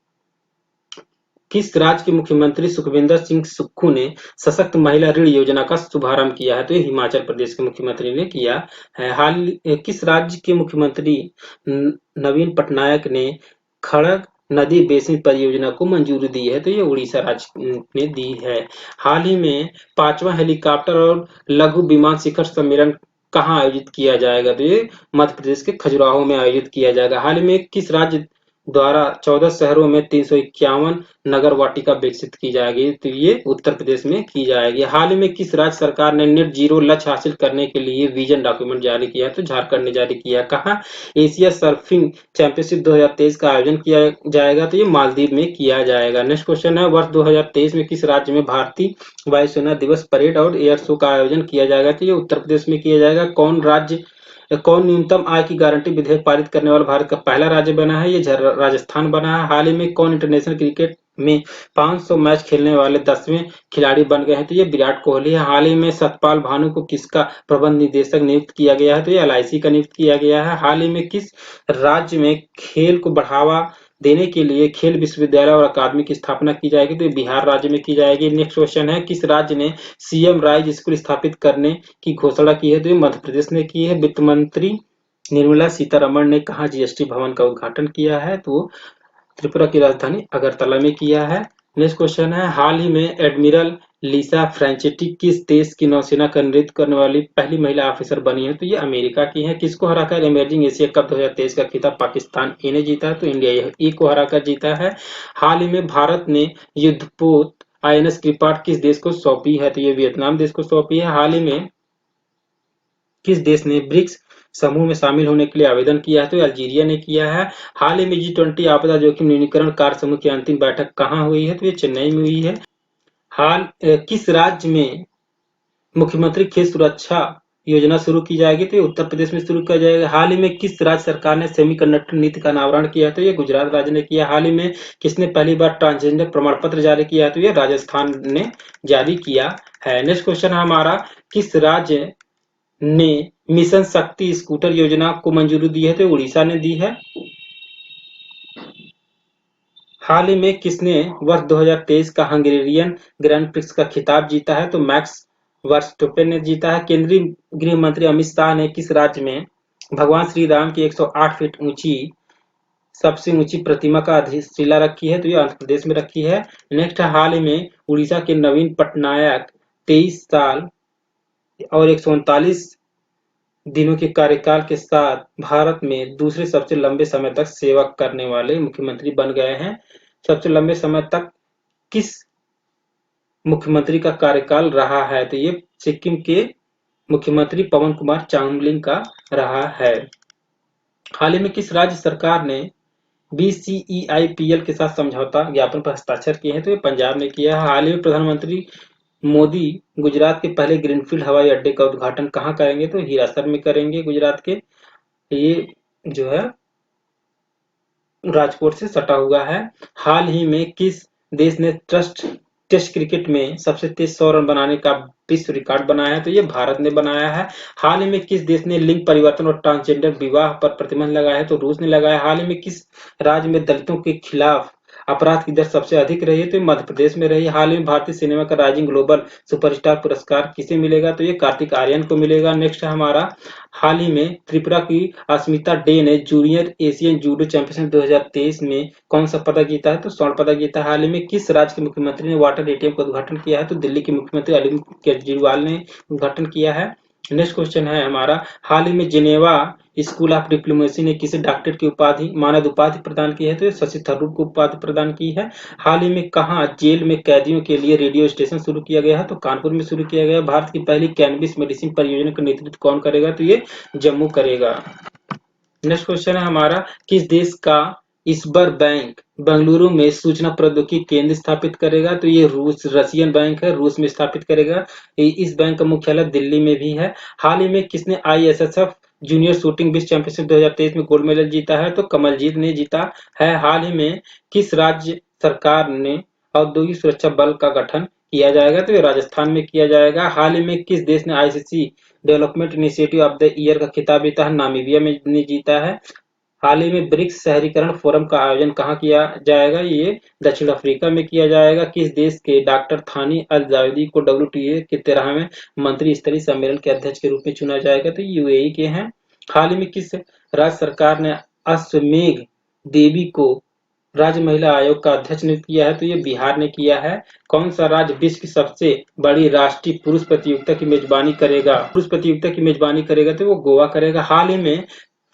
किस राज्य के मुख्यमंत्री सुखविंदर सिंह सुक्खू ने सशक्त महिला ऋण योजना का शुभारंभ किया है? तो ये हिमाचल प्रदेश के मुख्यमंत्री ने किया है। किस राज्य के मुख्यमंत्री नवीन पटनायक ने खड़ग नदी बेसिन परियोजना को मंजूरी दी है? तो ये उड़ीसा राज्य ने दी है। हाल ही में 5वां हेलीकॉप्टर और लघु विमान शिखर सम्मेलन कहाँ आयोजित किया जाएगा? तो ये मध्य प्रदेश के खजुराहो में आयोजित किया जाएगा। हाल ही में किस राज्य द्वारा 14 शहरों में 351 नगर वाटिका विकसित की जाएगी। तो ये उत्तर प्रदेश में की जाएगी। हाल ही में किस राज्य सरकार ने नेट जीरो लक्ष्य हासिल करने के लिए विजन डॉक्यूमेंट जारी किया? तो झारखंड ने जारी किया। कहाँ? एशिया सर्फिंग चैंपियनशिप 2023 का आयोजन किया जाएगा? तो ये मालदीव में किया जाएगा। नेक्स्ट क्वेश्चन है, वर्ष 2023 में किस राज्य में भारतीय वायुसेना दिवस परेड और एयर शो का आयोजन किया जाएगा? तो ये उत्तर प्रदेश में किया जाएगा। कौन न्यूनतम आय की गारंटी विधेयक पारित करने वाला भारत का पहला राज्य बना है? ये राजस्थान बना है। हाल ही में कौन इंटरनेशनल क्रिकेट में 500 मैच खेलने वाले 10वें खिलाड़ी बन गए हैं? तो ये विराट कोहली है। हाल ही में सतपाल भानु को किसका प्रबंध निदेशक नियुक्त किया गया है? तो ये एलआईसी का नियुक्त किया गया है। हाल ही में किस राज्य में खेल को बढ़ावा देने के लिए खेल विश्वविद्यालय और अकादमी की स्थापना की जाएगी? तो ये बिहार राज्य में की जाएगी। नेक्स्ट क्वेश्चन है, किस राज्य ने सीएम राइज स्कूल स्थापित करने की घोषणा की है? तो ये मध्य प्रदेश ने की है। वित्त मंत्री निर्मला सीतारमण ने कहा जीएसटी भवन का उद्घाटन किया है? तो त्रिपुरा की राजधानी अगरतला में किया है। नेक्स्ट क्वेश्चन है, हाल ही में एडमिरल लिसा फ्रैंचिटी किस देश की नौसेना का नेतृत्व करने वाली पहली महिला ऑफिसर बनी है? तो ये अमेरिका की है। किसको हराकर इमर्जिंग एशिया कप 2023 का खिताब पाकिस्तान ए ने जीता है? तो इंडिया ए को हराकर जीता है। हाल ही में भारत ने युद्धपोत आईएनएस कृपाट किस देश को सौंपी है? तो ये वियतनाम देश को सौंपी है। हाल ही में किस देश ने ब्रिक्स समूह में शामिल होने के लिए आवेदन किया है? तो अल्जीरिया ने किया है। हाल ही में G20 आपदा जोखिम न्यूनीकरण कार्य समूह की अंतिम बैठक कहाँ हुई है? तो ये चेन्नई में हुई है। किस राज्य में मुख्यमंत्री खेत सुरक्षा योजना शुरू की जाएगी? तो ये उत्तर प्रदेश में शुरू किया जाएगा। हाल ही में किस राज्य सरकार ने सेमीकंडक्टर नीति का अनावरण किया? तो ये गुजरात राज्य ने किया। हाल ही में किसने पहली बार ट्रांसजेंडर प्रमाण पत्र जारी किया? तो ये राजस्थान ने जारी किया है। नेक्स्ट क्वेश्चन है हमारा, किस राज्य ने मिशन शक्ति स्कूटर योजना को मंजूरी दी है? तो उड़ीसा ने दी है। हाल ही में किसने वर्ष 2023 का हंगेरियन ग्रैंड प्रिक्स का खिताब जीता है? तो मैक्स वर्स्टपेन ने जीता है। केंद्रीय गृह मंत्री अमित शाह ने किस राज्य में भगवान श्री राम की 108 फीट ऊंची सबसे ऊंची प्रतिमा का आधारशिला रखी है? तो ये आंध्र प्रदेश में रखी है। नेक्स्ट, हाल ही में उड़ीसा के नवीन पटनायक 23 साल और 139 दिनों के कार्यकाल के साथ भारत में दूसरे सबसे लंबे समय तक सेवा करने वाले मुख्यमंत्री बन गए हैं। सबसे लंबे समय तक किस मुख्यमंत्री का कार्यकाल रहा है? तो ये सिक्किम के मुख्यमंत्री पवन कुमार चामलिंग का रहा है। हाल ही में किस राज्य सरकार ने BCEIPL के साथ समझौता ज्ञापन पर हस्ताक्षर किए हैं? तो ये पंजाब ने किया है। हाल ही में प्रधानमंत्री मोदी गुजरात के पहले ग्रीनफील्ड हवाई अड्डे का उद्घाटन कहाँ करेंगे? तो हिरासर में करेंगे गुजरात के। ये जो है राजकोट से सटा हुआ है। हाल ही में किस देश ने टेस्ट क्रिकेट में सबसे तेज 100 रन बनाने का विश्व रिकॉर्ड बनाया है? तो ये भारत ने बनाया है। हाल ही में किस देश ने लिंग परिवर्तन और ट्रांसजेंडर विवाह पर प्रतिबंध लगाया है? तो रूस ने लगाया। हाल ही में किस राज्य में दलितों के खिलाफ अपराध की दर सबसे अधिक रही है? तो मध्य प्रदेश में रही। हाल ही में भारतीय सिनेमा का राइजिंग ग्लोबल सुपरस्टार पुरस्कार किसे मिलेगा? तो ये कार्तिक आर्यन को मिलेगा। नेक्स्ट है हमारा, हाल ही में त्रिपुरा की अस्मिता डे ने जूनियर एशियन जूडो चैंपियनशिप 2023 में कौन सा पदक जीता है? तो स्वर्ण पदक जीता है। हाल ही में किस राज्य के मुख्यमंत्री ने वाटर एटीएम का उद्घाटन किया है? तो दिल्ली के मुख्यमंत्री अरविंद केजरीवाल ने उद्घाटन किया है। नेक्स्ट क्वेश्चन है हमारा, हाल ही में जिनेवा स्कूल ऑफ डिप्लोमेसी ने किसे डॉक्टरेट की उपाधि मानद उपाधि प्रदान की है? तो शशि थरूर को उपाधि प्रदान की है। हाल ही में कहाँ जेल में कैदियों के लिए रेडियो स्टेशन शुरू किया गया है? तो कानपुर में शुरू किया गया। भारत की पहली कैनबिस मेडिसिन परियोजना का नेतृत्व कौन करेगा? तो ये जम्मू करेगा। नेक्स्ट क्वेश्चन है हमारा, किस देश का ईसबर बैंक बेंगलुरु में सूचना प्रौद्योगिकी केंद्र स्थापित करेगा? तो ये रशियन बैंक है, रूस में स्थापित करेगा। इस बैंक का मुख्यालय दिल्ली में भी है। हाल ही में किसने ISSF जूनियर शूटिंग विश्व चैंपियनशिप 2023 में गोल्ड मेडल जीता है? तो कमलजीत ने जीता है। हाल ही में किस राज्य सरकार ने औद्योगिक सुरक्षा बल का गठन किया जाएगा? तो ये राजस्थान में किया जाएगा। हाल ही में किस देश ने ICC development initiative of the year का खिताब जीता है? नामीबिया में ने जीता है। हाल ही में ब्रिक्स शहरीकरण फोरम का आयोजन कहाँ किया जाएगा? ये दक्षिण अफ्रीका में किया जाएगा। किस देश के डॉक्टर थानी अल जावेदी को WTA के 13वें मंत्री स्तरीय सम्मेलन के अध्यक्ष के रूप में चुना जाएगा? तो UAE के हैं। हाल ही में किस राज्य सरकार ने अश्वमेघ देवी को राज्य महिला आयोग का अध्यक्ष नियुक्त किया है? तो ये बिहार ने किया है। कौन सा राज्य विश्व की सबसे बड़ी राष्ट्रीय पुरुष प्रतियोगिता की मेजबानी करेगा? तो वो गोवा करेगा। हाल ही में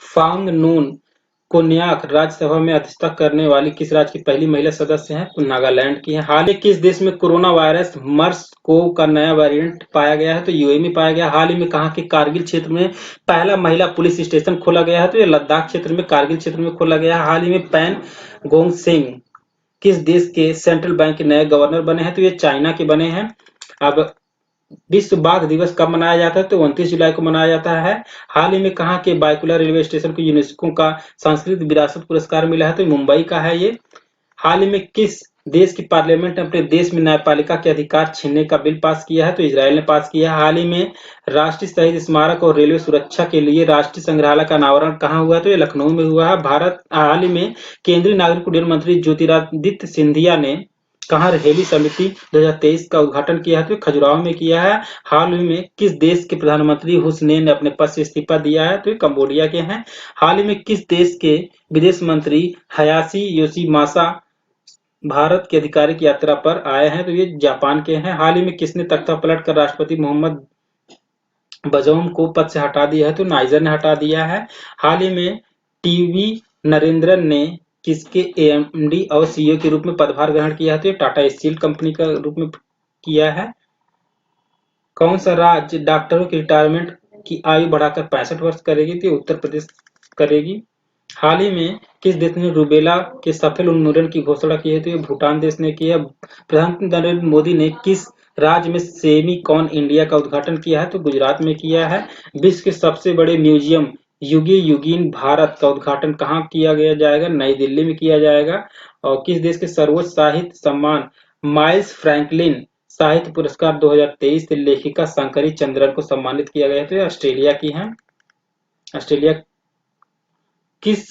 फांग नून कोन्याक राज्यसभा में अध्यक्षता करने वाली किस राज्य की पहली महिला सदस्य हैं? तो नागालैंड की हैं। हाल ही किस देश में कोरोना वायरस मर्स को का नया वेरिएंट पाया गया है? तो यूएई में पाया गया। हाल ही में कहा कि कारगिल क्षेत्र में पहला महिला पुलिस स्टेशन खोला गया है? तो ये लद्दाख क्षेत्र में कारगिल क्षेत्र में खोला गया है। हाल ही में पैन गोंग सिंह किस देश के सेंट्रल बैंक के नए गवर्नर बने हैं? तो ये चाइना के बने हैं। अब विश्व बाघ दिवस कब मनाया जाता है? तो 29 जुलाई को मनाया जाता है। हाल ही में कहा कि बायकुला रेलवे स्टेशन को यूनेस्को का सांस्कृतिक विरासत पुरस्कार मिला है? तो मुंबई का है ये। हाल ही में किस देश की पार्लियामेंट ने अपने देश में न्यायपालिका के अधिकार छीनने का बिल पास किया है? तो इजराइल ने पास किया है। हाल ही में राष्ट्रीय शहीद स्मारक और रेलवे सुरक्षा के लिए राष्ट्रीय संग्रहालय का अनावरण कहाँ हुआ है? तो ये लखनऊ में हुआ है। भारत हाल ही में केंद्रीय नागरिक उड्डयन मंत्री ज्योतिरादित्य सिंधिया ने कहाँ रेहली समिति 2023 का उद्घाटन किया है? तो खजुराहो में किया है। हाल ही में किस देश के प्रधानमंत्री हुसनैन ने अपने पद से इस्तीफा दिया है? तो ये कंबोडिया के हैं। हाल ही में किस देश के विदेश मंत्री हयाशी योशिमासा भारत की आधिकारिक यात्रा पर आए हैं? तो ये जापान के हैं। हाल ही में किसने तख्ता पलट कर राष्ट्रपति मोहम्मद बजौन को पद से हटा दिया है? तो नाइजर ने हटा दिया है। हाल ही में टीवी नरेंद्रन ने किसके एएमडी और सीईओ के रूप में पदभार ग्रहण किया है? तो ये टाटा स्टील कंपनी का रूप में किया है। कौन सा राज्य डॉक्टरों की रिटायरमेंट की आयु बढ़ाकर 65 वर्ष करेगी? तो उत्तर प्रदेश करेगी। हाल ही में किस देश ने रूबेला के सफल उन्मूलन की घोषणा की है? तो ये भूटान देश ने की है। प्रधानमंत्री नरेंद्र मोदी ने किस राज्य में सेमीकॉन इंडिया का उद्घाटन किया है? तो गुजरात में किया है। विश्व के सबसे बड़े म्यूजियम युगे युगीन भारत का उद्घाटन कहाँ किया गया जाएगा? नई दिल्ली में किया जाएगा। और किस देश के सर्वोच्च साहित्य सम्मान माइल्स फ्रैंकलिन साहित्य पुरस्कार 2023 से लेखिका शंकरी चंद्रन को सम्मानित किया गया? तो ये ऑस्ट्रेलिया की हैं। ऑस्ट्रेलिया किस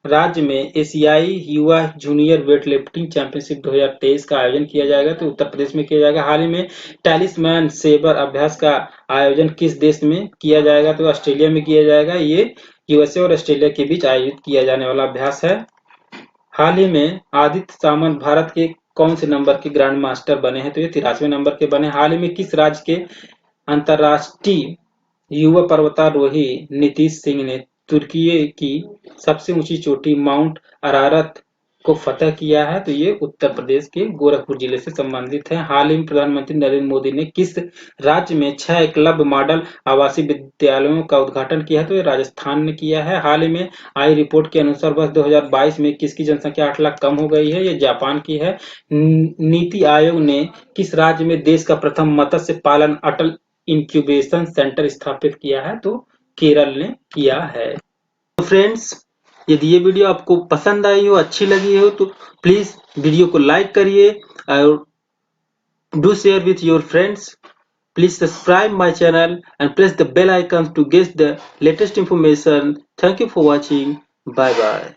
राज्य में एशियाई युवा जूनियर वेटलिफ्टिंग चैंपियनशिप 2023 का आयोजन किया जाएगा? तो उत्तर प्रदेश में किया जाएगा। हाल ही में टैलिस्मैन सेबर अभ्यास का आयोजन किस देश में किया जाएगा? तो ऑस्ट्रेलिया में किया जाएगा। ये यूएसए और ऑस्ट्रेलिया के बीच आयोजित किया जाने वाला अभ्यास है। हाल ही में आदित्य सामंत भारत के कौन से नंबर के ग्रैंड मास्टर बने हैं? तो ये 83वें नंबर के बने। हाल ही में किस राज्य के अंतर्राष्ट्रीय युवा पर्वतारोही नीतीश सिंह ने तुर्की की सबसे ऊंची चोटी माउंट अरारत को फतह किया है? तो ये उत्तर प्रदेश के गोरखपुर जिले से संबंधित है। हाल ही में प्रधानमंत्री नरेंद्र मोदी ने किस राज्य में 6 एकलव्य मॉडल आवासीय विद्यालयों का उद्घाटन किया है? तो ये राजस्थान ने किया है। हाल ही में आई रिपोर्ट के अनुसार वर्ष 2022 में किसकी जनसंख्या 8 लाख कम हो गई है? ये जापान की है। नीति आयोग ने किस राज्य में देश का प्रथम मत्स्य पालन अटल इंक्यूबेशन सेंटर स्थापित किया है? तो केरल ने किया है। तो फ्रेंड्स, यदि ये वीडियो आपको पसंद आई हो, अच्छी लगी हो, तो प्लीज वीडियो को लाइक करिए और do share with your friends. Please subscribe my channel and press the bell icon to get the latest information. Thank you for watching. Bye bye.